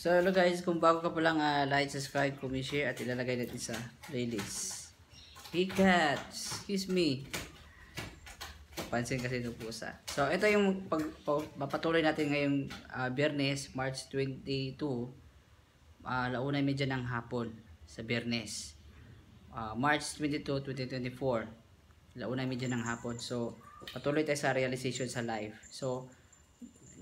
So hello guys, kung bago ka pa lang, like, subscribe, comment, share at ilalagay natin sa playlist. Hey cat, excuse me. Pansin kasi ito pusa. So ito yung papatuloy natin ngayong Biyernes, March 22, 1:30 ng hapon sa Biyernes. March 22, 2024, 1:30 ng hapon. So patuloy tayo sa realization sa live. So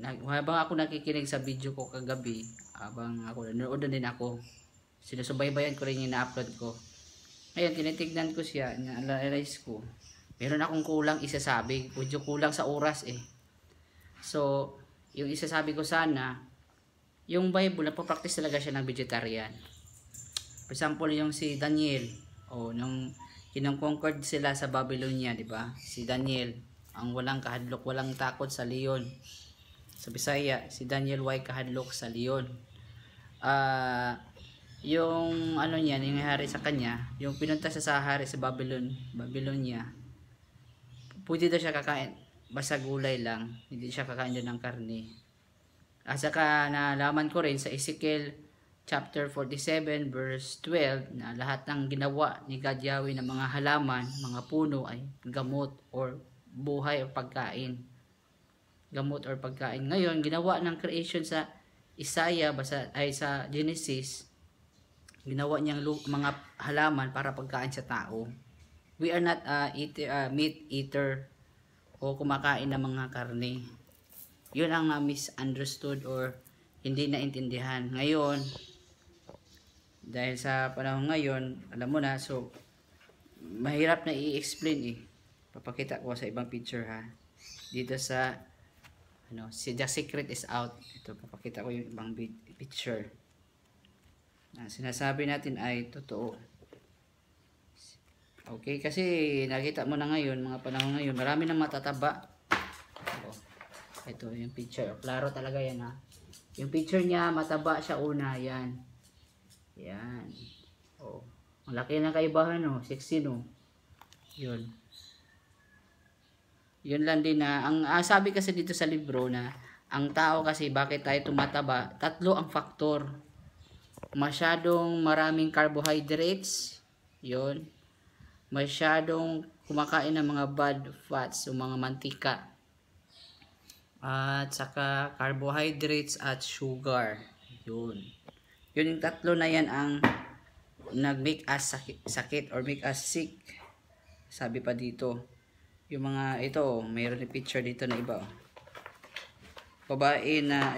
habang ako nakikinig sa video ko kagabi, habang ako nanood din ako, sinusubaybayan ko rin yung na-upload ko. Ngayon tinitignan ko siya, na-realize ko meron akong kulang isasabi, medyo kulang sa oras eh. So yung isasabi ko sana, yung Bible, nagpa-practice talaga siya ng vegetarian. For example, yung si Daniel, nung kinong-conquered sila sa Babylonia, di ba? Si Daniel, ang walang kahadlok, walang takot sa leon. Sa Bisaya, si Daniel Y kahadlok sa leon. Yung ano niya, nangyari sa kanya, yung pinunta sa hari sa Babylonia, pwede daw siya kakain, basta gulay lang, hindi siya kakain doon ng karne. At saka nalaman ko rin sa Ezekiel chapter 47 verse 12 na lahat ng ginawa ni God Yahweh ng mga halaman, mga puno ay gamot or buhay o pagkain. Gamot or pagkain. Ngayon, ginawa ng creation sa Isaiah, sa Genesis, ginawa niyang mga halaman para pagkain sa tao. We are not meat eater o kumakain ng mga karne. Yun ang misunderstood or hindi naintindihan. Ngayon, dahil sa panahon ngayon, alam mo na, so mahirap na i-explain eh. Papakita ko sa ibang picture ha. Dito sa The Secret is Out. Ito, papakita ko yung ibang picture. Sinasabi natin ay totoo. Okay, kasi nakita mo na ngayon, mga panahon ngayon, marami nang matataba. Ito yung picture. Klaro talaga yan ha. Yung picture niya, mataba siya una. Yan. Yan. Ang laki ng kaibahan sexy Yun. Yun lang din na, ang sabi kasi dito sa libro na, ang tao kasi bakit tayo tumataba, tatlo ang faktor. Masyadong maraming carbohydrates, yun. Masyadong kumakain ng mga bad fats, o mga mantika. At saka carbohydrates at sugar. Yun. Yun yung tatlo na yan ang nag-make us sakit or make us sick. Sabi pa dito. Yung mga ito, mayroon yung picture dito na iba. Babae na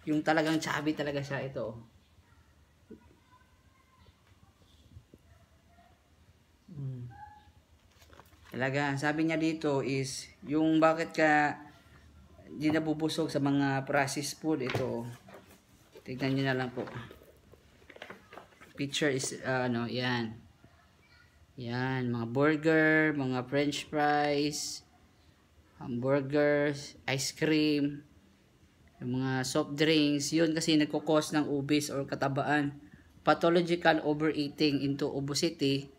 yung talagang chubby talaga siya ito. Talaga, sabi niya dito is yung bakit ka di nabubusog sa mga processed food ito. Tignan niyo na lang po. Picture is yan. Yan, mga burger, mga french fries, hamburgers, ice cream, yung mga soft drinks, yun kasi nagkukos ng obese or katabaan. Pathological overeating into obesity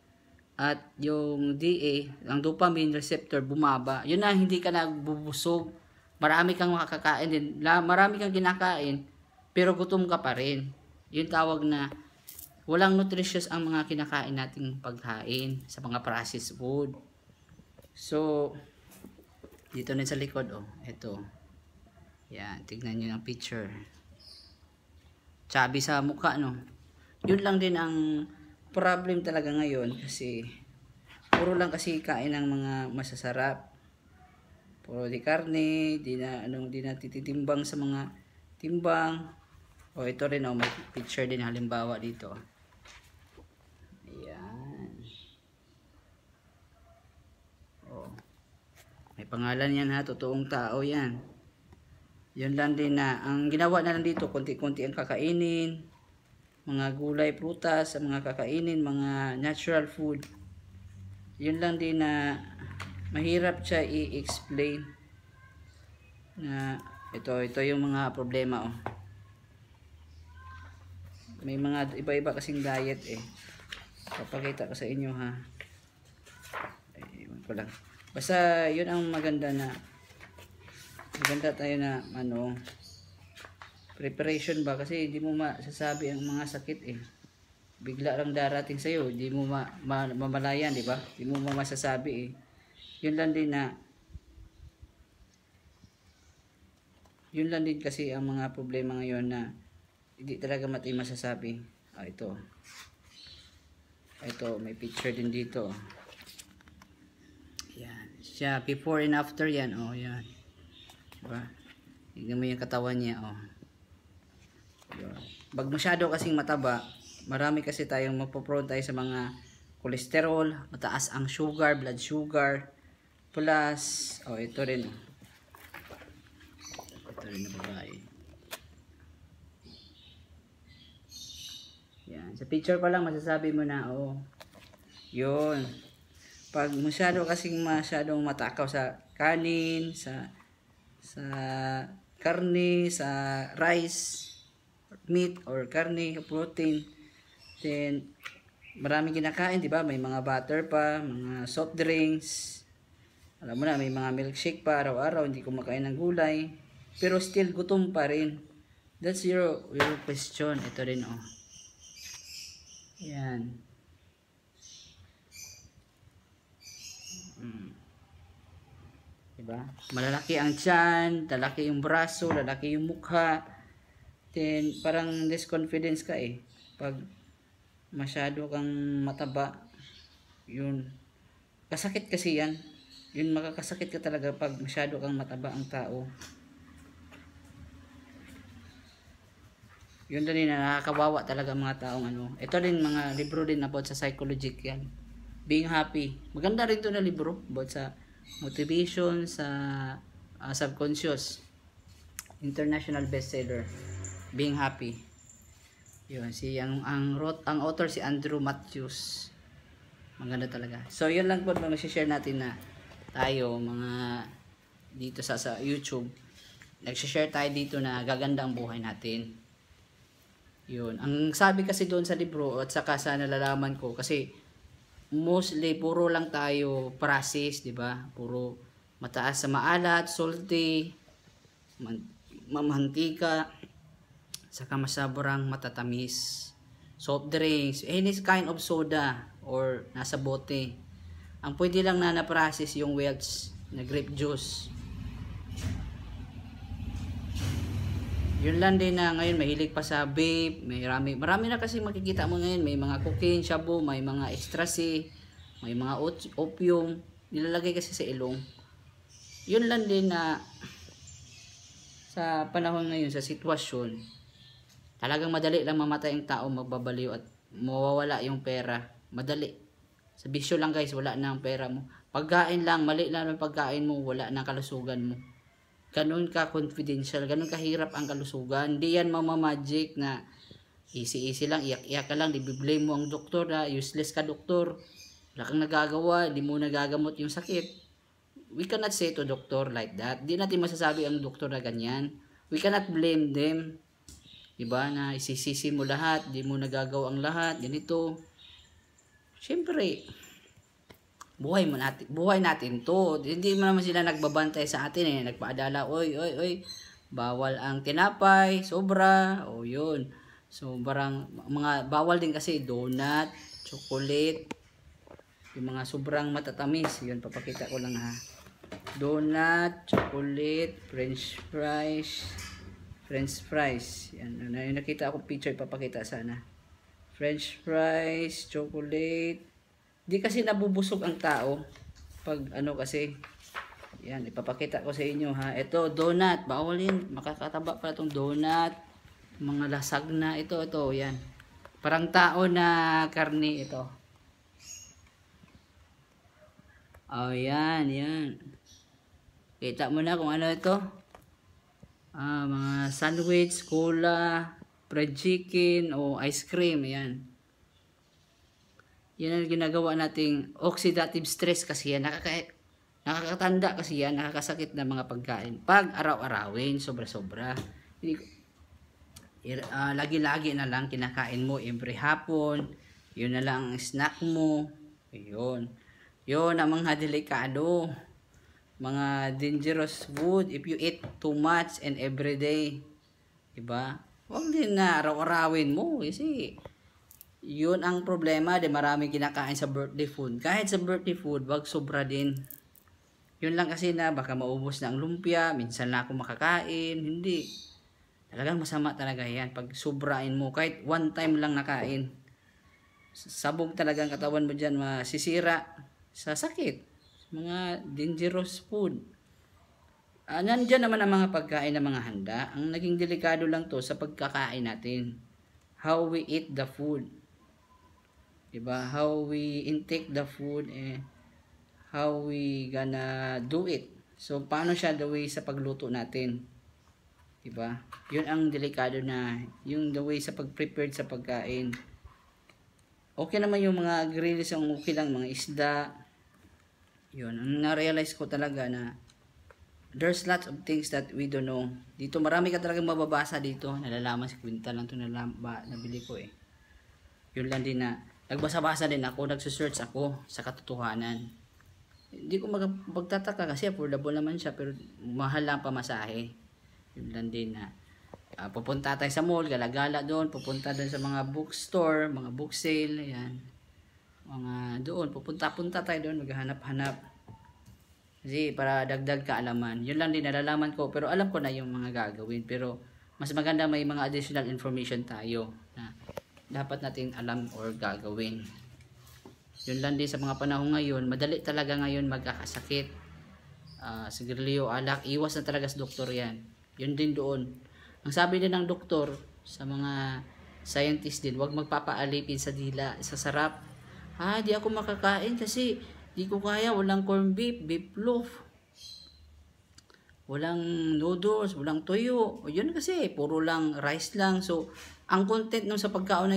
at yung DA, ang dopamine receptor bumaba. Yun na, hindi ka nagbubusog. Marami kang makakakain din. Marami kang kinakain, pero gutom ka pa rin. Yung tawag na walang nutritious ang mga kinakain nating pagkain sa mga processed food. So, dito na sa likod, ito. Yan, tignan nyo ang picture. Chubby sa mukha, Yun lang din ang problem talaga ngayon kasi puro lang kasi kain ng mga masasarap. Puro di karne, di na tititimbang sa mga timbang. Ito rin, may picture din halimbawa dito. May pangalan yan ha, totoong tao yan. Yun lang din na, ang ginawa na lang dito, konti-konti ang kakainin, mga gulay, prutas, mga kakainin, mga natural food. Yun lang din na, mahirap siya i-explain. Na, ito yung mga problema May mga iba-iba kasing diet Papakita ko sa inyo ha. Iwan ko lang. Basta yun ang maganda tayo na Preparation ba? Kasi hindi mo masasabi ang mga sakit eh. Bigla lang darating sa'yo, hindi mo mamalayan, di ba? Hindi mo masasabi eh. Yun lang din na, yun lang din kasi ang mga problema ngayon na hindi talaga masasabi. Ito. Ito, may picture din dito. Yan. Siya, before and after yan. Oh, yan. Diba? Tignan mo yung katawan niya. Oh. Diba? Pag masyado kasing mataba, marami kasi tayong mapoprone tayo sa mga cholesterol, mataas ang sugar, blood sugar, plus, oh, ito rin. Ito rin na babae. Yan. Sa picture pa lang, masasabi mo na, oh, yun. Pag masyadong matakaw sa kanin, sa karne, sa rice, meat, or karne, protein, then, maraming kinakain, di ba? May mga butter pa, mga soft drinks, alam mo na, may mga milkshake pa, araw-araw, hindi kumakain ng gulay, pero still gutom pa rin. That's your question. Ito rin, oh. Yan. Diba? Malalaki ang tiyan, lalaki yung braso, lalaki yung mukha. Then, parang less confidence ka eh. Pag masyado kang mataba, yun. Kasakit kasi yan. Yun, makakasakit ka talaga pag masyado kang mataba ang tao. Yun din na nakakawawa talaga mga taong ano. Ito din mga libro din about sa psychology yan. Being happy. Maganda rin to na libro about sa motivation, sa subconscious. International bestseller. Being happy. Yun, ang author si Andrew Matthews. Maganda talaga. So yun lang po mag-share natin na tayo mga dito sa YouTube. Nag-share tayo dito na gaganda ang buhay natin. Yun. Ang sabi kasi doon sa libro at saka sa nalalaman ko kasi mostly puro lang tayo process, 'di ba? Puro mataas sa maalat, salty, mamantika, saka masabrang matatamis. Soft drinks, any kind of soda or nasa bote. Ang pwede lang na na-process yung Welch na grape juice. Yun lang din na ngayon mahilig pa sa vape, marami na kasi makikita mo ngayon, may mga cocaine, shabu, may mga ecstasy, may mga opium, nilalagay kasi sa ilong. Yun lang din na sa panahon ngayon, sa sitwasyon, talagang madali lang mamatay ang tao, magbabaliw at mawawala yung pera. Madali. Sa bisyo lang guys, wala na ang pera mo. Pagkain lang, mali lang ang pagkain mo, wala na kalusugan mo. Ganun ka confidential, ganun kahirap ang kalusugan. Hindi yan mamamagic na easy lang, iyak-iyak ka lang, di-blame mo ang doktor na useless ka doktor. Wala kang nagagawa, di mo nagagamot yung sakit. We cannot say to doctor like that. Di natin masasabi ang doktor na ganyan. We cannot blame them. Diba? Na isisisi mo lahat, di mo nagagawa ang lahat, ganito. Siyempre, buhay natin to. Hindi mo naman sila nagbabantay sa atin eh. Nagpaadala, oy, bawal ang tinapay, sobra, o yun. So, mga bawal din kasi donut, chocolate, yung mga sobrang matatamis. Yun, papakita ko lang ha. Donut, chocolate, french fries. Yan, nakita ako picture, papakita sana. French fries, chocolate. Di kasi nabubusog ang tao pag ano kasi. Yan, ipapakita ko sa inyo ha. Ito, donut. Bawal yun. Makakataba pala itong donut. Mga lasag na. Ito, yan. Parang tao na karne ito. Oh, yan. Kita mo na kung ano ito. Mga sandwich, cola, fried chicken, o ice cream. Yan. Yan ang ginagawa nating oxidative stress kasi yan. Nakakatanda kasi yan. Nakakasakit na mga pagkain. Pag araw-arawin, sobra-sobra. Lagi-lagi na lang kinakain mo every hapon. Yun na lang ang snack mo. Yun ang mga delikado. Mga dangerous food if you eat too much and every day. Diba? Huwag din na araw-arawin mo. Kasi, yun ang problema. Di marami kinakain sa birthday food. Kahit sa birthday food, wag sobra din. Yun lang kasi na baka maubos na ang lumpia. Minsan na ako makakain. Hindi. Talagang masama talaga yan. Pag sobrain mo, kahit one time lang nakain. Sabog talagang katawan mo dyan. Masisira sa sakit. Mga dangerous food. Nandyan naman ang mga pagkain ng mga handa. Ang naging delikado lang to sa pagkakain natin. How we eat the food. Diba? How we intake the food. How we gonna do it. So, paano siya the way sa pagluto natin. Diba? Yun ang delikado na. Yung the way sa pag-prepared sa pagkain. Okay naman yung mga grills. Ang okay lang. Mga isda. Yun. Ang na-realize ko talaga na there's lots of things that we don't know. Dito marami ka talagang mababasa dito. Nalalaman si Quinta lang ito nabili ko eh. Yun lang din na nagbasa-basa din ako, nagsusearch ako sa katotohanan. Hindi ko magtataka kasi affordable naman siya pero mahal lang pamasahe. Yun lang din na pupunta tayo sa mall, gala-gala doon, pupunta doon sa mga bookstore, mga book sale, ayan. Mga doon, pupunta-punta tayo doon, maghanap-hanap. Kasi para dagdag kaalaman. Yun lang din nalalaman ko. Pero alam ko na yung mga gagawin. Pero mas maganda may mga additional information tayo na dapat natin alam or gagawin. Yun lang din sa mga panahon ngayon. Madali talaga ngayon magkakasakit. Sigarilyo, alak. Iwas na talaga sa doktor yan. Yun din doon. Ang sabi din ng doktor sa mga scientist din, huwag magpapaalipin sa dila, sa sarap. Di ako makakain kasi di ko kaya, walang corned beef, beef loaf. Walang noodles, walang toyo. Yun kasi, puro lang rice lang. So, ang content nung sa pagkain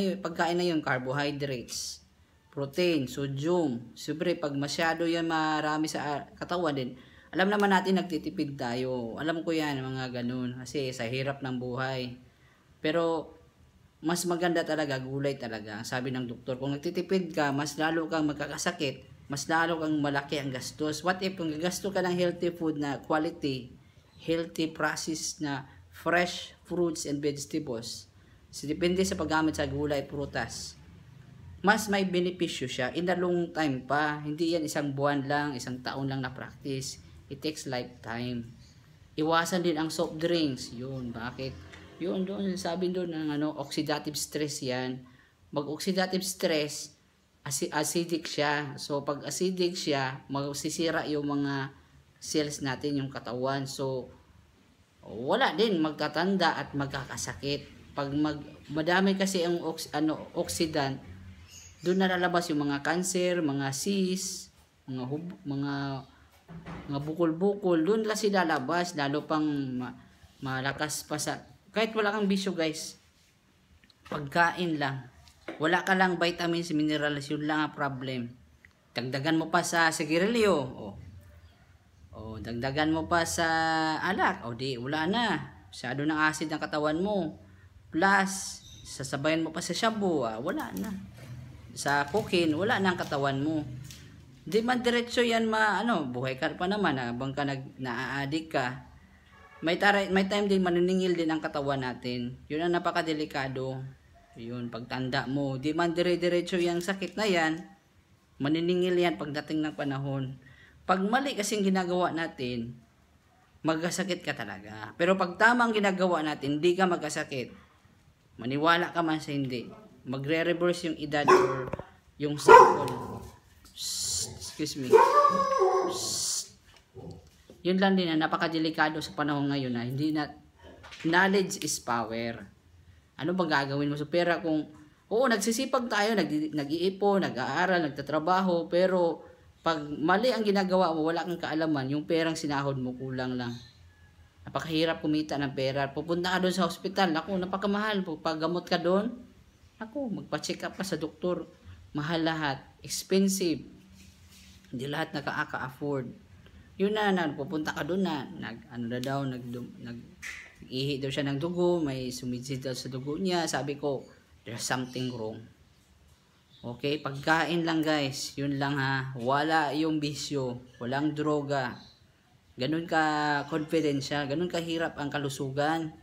na yun, carbohydrates, protein, sodium. Siyempre, pag masyado yan marami sa katawan din, alam naman natin nagtitipid tayo. Alam ko yan, mga ganun. Kasi sa hirap ng buhay. Pero, mas maganda talaga, gulay talaga. Sabi ng doktor, kung nagtitipid ka, mas lalo kang magkakasakit, mas lalo kang malaki ang gastos. What if kung gasto ka ng healthy food na quality, healthy processed na fresh fruits and vegetables, so depende sa paggamit sa gulay, prutas, mas may benepisyo siya in the long time pa. Hindi yan isang buwan lang, isang taon lang na practice. It takes lifetime. Iwasan din ang soft drinks. Yun, bakit? Yun doon, sabi doon ng oxidative stress yan. Mag-oxidative stress, acidic siya. So, pag acidic siya, magsisira yung mga cells natin, yung katawan. So, wala din, magtatanda at magkakasakit. Pag madami kasi ang oxidant, doon nalalabas yung mga cancer, mga cysts, mga bukol-bukol. Doon kasi lalabas, lalo pang malakas pa sa, kahit wala kang bisyo guys, pagkain lang. Wala ka lang vitamins, minerals, yun lang ang problem. Dagdagan mo pa sa sigarilyo, dagdagan mo pa sa alak, di, wala na. Masyado ng acid ng katawan mo. Plus, sasabayan mo pa sa shabu, wala na. Sa cocaine, wala na ang katawan mo. Di man diretso yan buhay ka pa naman, habang ka na-addict ka. May time din maniningil din ang katawan natin. Yun ang napakadelikado. Yun, pagtanda mo, di man dire-diretso yung sakit na yan, maniningil yan pagdating ng panahon. Pag mali kasing ginagawa natin, magkasakit ka talaga. Pero pag tamang ginagawa natin, hindi ka magkasakit. Maniwala ka man sa hindi. Magre-reverse yung edad or yung cycle. Excuse me. Yun lang din na napakadelikado sa panahon ngayon na hindi na knowledge is power. Ano ba gagawin mo sa pera kung nagsisipag tayo, nag-iipon, nag-aaral, nagtatrabaho, pero pag mali ang ginagawa mo, wala kang kaalaman, yung perang sinahod mo kulang lang. Napakahirap kumita ng pera. Pupunta ka doon sa hospital, napakamahal. Pag gamot ka doon, magpa-check up ka sa doktor. Mahal lahat, expensive. Hindi lahat nakaka-afford. Yun pupunta ka doon nag-ihi daw siya ng dugo, may sumisid daw sa dugo niya. Sabi ko, there's something wrong. Okay, pagkain lang guys, yun lang wala yung bisyo, walang droga. Ganun ka confidential, ganun kahirap ang kalusugan.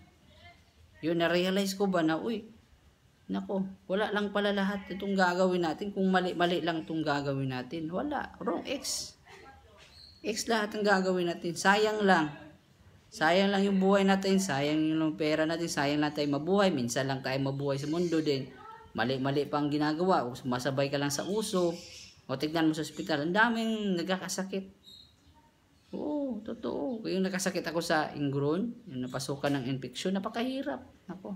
Yun, na-realize ko ba na, uy, nako, wala lang pala lahat itong gagawin natin. Kung mali-mali lang itong gagawin natin. Wala, wrong X. X lahat ang gagawin natin. Sayang lang. Sayang lang yung buhay natin. Sayang yung pera natin. Sayang lang tayo mabuhay. Minsan lang tayo mabuhay sa mundo din. Mali-mali pa ang ginagawa. O sumasabay ka lang sa uso. O tignan mo sa ospital. Ang daming nagkakasakit. Oo, totoo. Yung nakasakit ako sa ingron, yung napasukan ng infeksyon, napakahirap. Ako.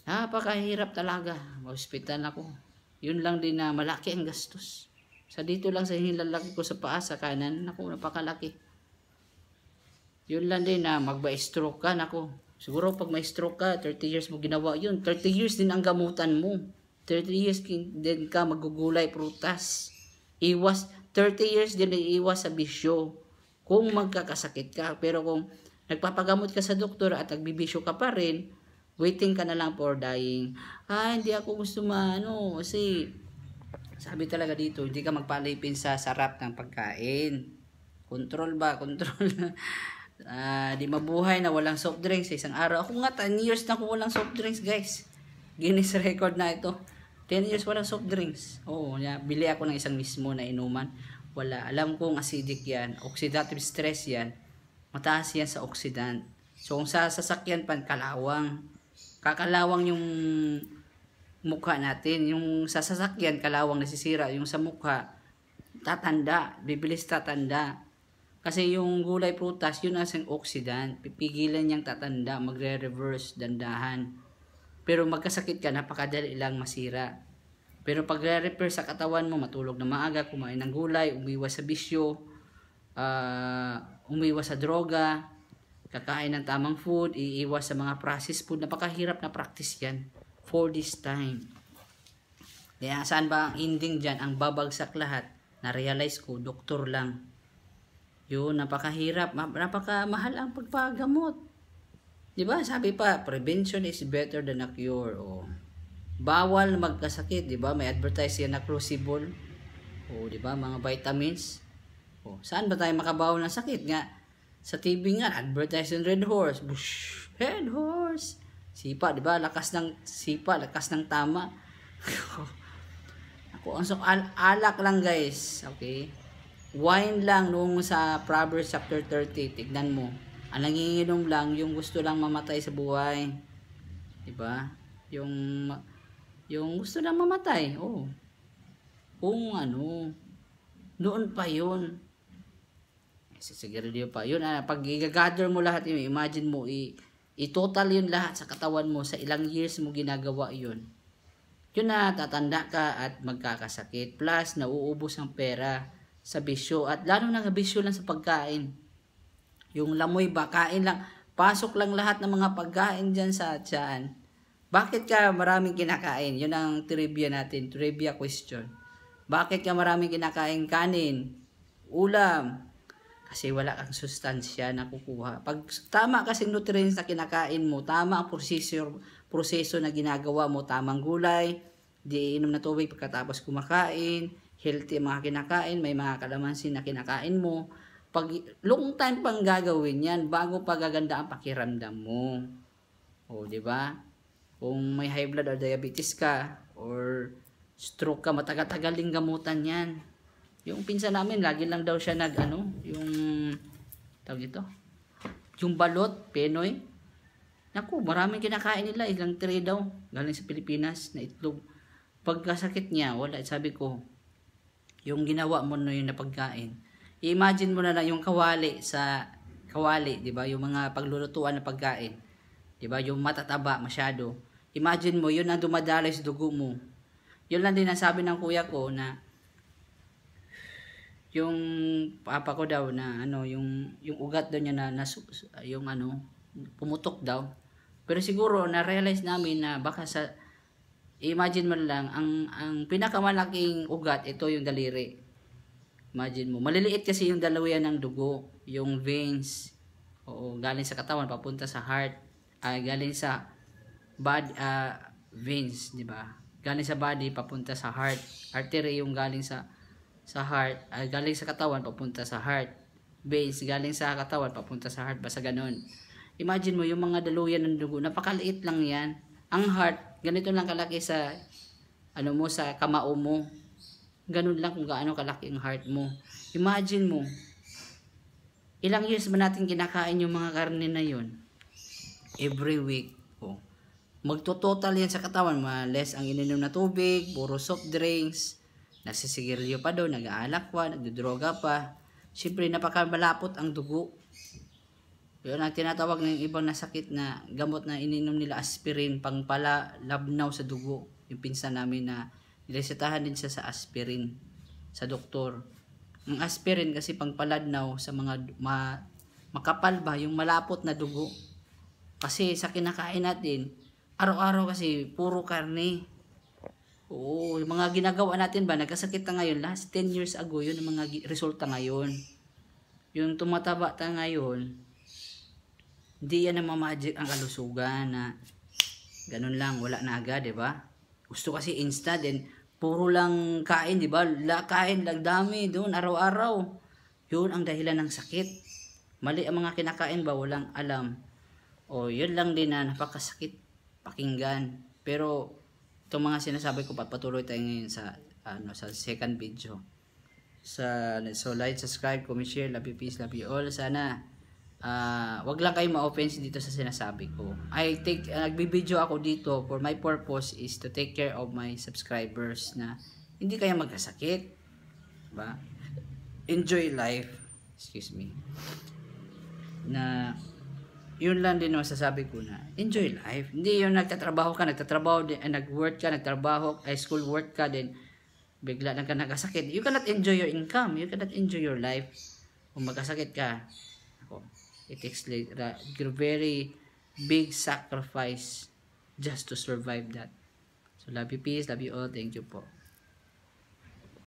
Napakahirap talaga. Hospital ako. Yun lang din na malaki ang gastos. Sa dito lang sa hilalaki ko sa paa, sa kanan, ako, napakalaki. Yun lang din na magba-stroke ka, nako. Siguro pag may stroke ka, 30 years mo ginawa yun. 30 years din ang gamutan mo. 30 years din ka magugulay, prutas. 30 years din iiwas sa bisyo. Kung magkakasakit ka. Pero kung nagpapagamot ka sa doktor at nagbibisyo ka pa rin, waiting ka na lang for dying. Hindi ako gusto kasi sabi talaga dito, hindi ka magpalipin sa sarap ng pagkain. Control ba? Control. Di mabuhay na walang soft drinks sa isang araw. Ako nga, 10 years na ako walang soft drinks, guys. Guinness record na ito. 10 years walang soft drinks. Oo, bili ako ng isang mismo na inuman. Wala. Alam kong acidic yan. Oxidative stress yan. Mataas yan sa oxidant. So, kung sa sasakyan pan, kalawang. Kakalawang yung mukha natin. Yung sa sasakyan, kalawang nasisira. Yung sa mukha, tatanda. Bibilis tatanda. Kasi yung gulay prutas, yun asang oxidant. Pipigilan niyang tatanda. Magre-reverse, dandahan. Pero magkasakit ka, napakadali lang masira. Pero pag re-repair sa katawan mo, matulog na maaga, kumain ng gulay, umiwas sa bisyo, umiwas sa droga, kakain ng tamang food, iiwas sa mga processed food. Napakahirap na practice yan for this time. Kaya saan ba ang ending dyan? Ang babagsak lahat. Na-realize ko, doktor lang. Yun, napakahirap. Napakamahal ang pagpagamot. Diba? Sabi pa, prevention is better than a cure. Bawal magkasakit, 'di ba? May advertise yan na crucible. Di ba? Mga vitamins. Saan ba tayo makabawi ng sakit nga? Sa TV nga, advertise yung Red Horse. Bush, Red Horse. Sipa, 'di ba? Lakas ng sipa, lakas ng tama. Alak lang, guys. Okay? Wine lang nung sa Proverbs chapter 30, tignan mo. Ang nanginginom lang yung gusto lang mamatay sa buhay. 'Di ba? Yung gusto lang mamatay. Kung noon pa yun. Siguro pa. Yun, pag i-gather mo lahat yun, imagine mo, i-total yun lahat sa katawan mo, sa ilang years mo ginagawa yun. Yun na, tatanda ka at magkakasakit. Plus, nauubos ang pera sa bisyo. At lalo na bisyo lang sa pagkain. Yung lamoy ba, kain lang. Pasok lang lahat ng mga pagkain dyan sa tiyan. Bakit ka maraming kinakain? Yun ang trivia natin. Trivia question. Bakit ka maraming kinakain kanin? Ulam? Kasi wala kang sustansya na kukuha. Pag tama kasing nutrients na kinakain mo, tama ang proseso na ginagawa mo, tamang gulay, di inom na tubig pagkatapos kumakain, healthy ang mga kinakain, may mga kalamansi na kinakain mo. Pag long time pang gagawin yan, bago pa gaganda ang pakiramdam mo. Di ba? Kung may high blood or diabetes ka or stroke ka, matagal-tagal din gamutan yan. Yung pinsan namin, lagi lang daw siya yung tawag ito, yung balot, Penoy. Naku, maraming kinakain nila, ilang tray daw, galing sa Pilipinas na itlog. Pagkasakit niya, wala, sabi ko, yung ginawa mo na yung napagkain. I-imagine mo na lang yung kawali, di ba? Yung mga paglulutuan na pagkain. Di ba? Yung matataba masyado. Imagine mo, yun ang dumadaloy sa dugo mo. Yun lang din ang sabi ng kuya ko na yung papa ko daw na yung ugat daw niya na pumutok daw. Pero siguro na-realize namin na baka imagine mo lang ang pinakamalaking ugat, ito yung daliri. Imagine mo, maliliit kasi yung dalawian ng dugo, yung veins. Galing sa katawan papunta sa heart. Galing sa body, veins, di ba? Galing sa body papunta sa heart. Artery yung galing sa heart, galing sa katawan papunta sa heart. Veins galing sa katawan papunta sa heart, basta ganun. Imagine mo yung mga daluyan ng dugo, napakaliit lang yan. Ang heart, ganito lang kalaki sa ano mo, sa kamao mo. Ganun lang kung gaano kalaki ang heart mo. Imagine mo, ilang years ba natin kinakain yung mga karne na yun? Every week. Oh. Magto-total yan sa katawan. Less ang ininom na tubig, puro soft drinks, nagsisigarilyo pa daw, nag-aalakwa, nagdodroga pa. Siyempre, napakamalapot ang dugo. Yun ang tinatawag ng ibang nasakit na gamot na ininom nila, aspirin, pang pala labnaw sa dugo. Yung pinsan namin na niresetahan din siya sa aspirin sa doktor. Ang aspirin kasi pang paladnaw sa mga makapal ba, yung malapot na dugo. Kasi sa kinakain natin, araw-araw kasi puro karne. Oo, yung mga ginagawa natin ba, nagkasakit na ngayon, last 10 years ago, yun ang mga resulta ngayon. Yung tumataba ta ngayon, hindi yan ang mamagic ang kalusugan na ganun lang, wala na agad, di ba? Gusto kasi instant, and puro lang kain, di ba? Kain lang dami doon, araw-araw. Yun ang dahilan ng sakit. Mali ang mga kinakain ba, walang alam. O, yun lang din na napakasakit pakinggan. Pero, itong mga sinasabi ko, patuloy tayo ngayon sa, sa second video. So, like, subscribe, comment, share, love you, peace, love you all. Sana, wag lang kayo ma-offense dito sa sinasabi ko. Nagbibideo ako dito for my purpose is to take care of my subscribers na hindi kayo magkasakit. Diba? Enjoy life. Excuse me. Na yun lang din masasabi ko na enjoy life. Hindi yung nagtatrabaho, nag-work ka, nagtrabaho, school work ka, then bigla lang ka nagkasakit. You cannot enjoy your income. You cannot enjoy your life. Kung magkasakit ka, it takes very big sacrifice just to survive that. So love you, peace, love you all. Thank you po.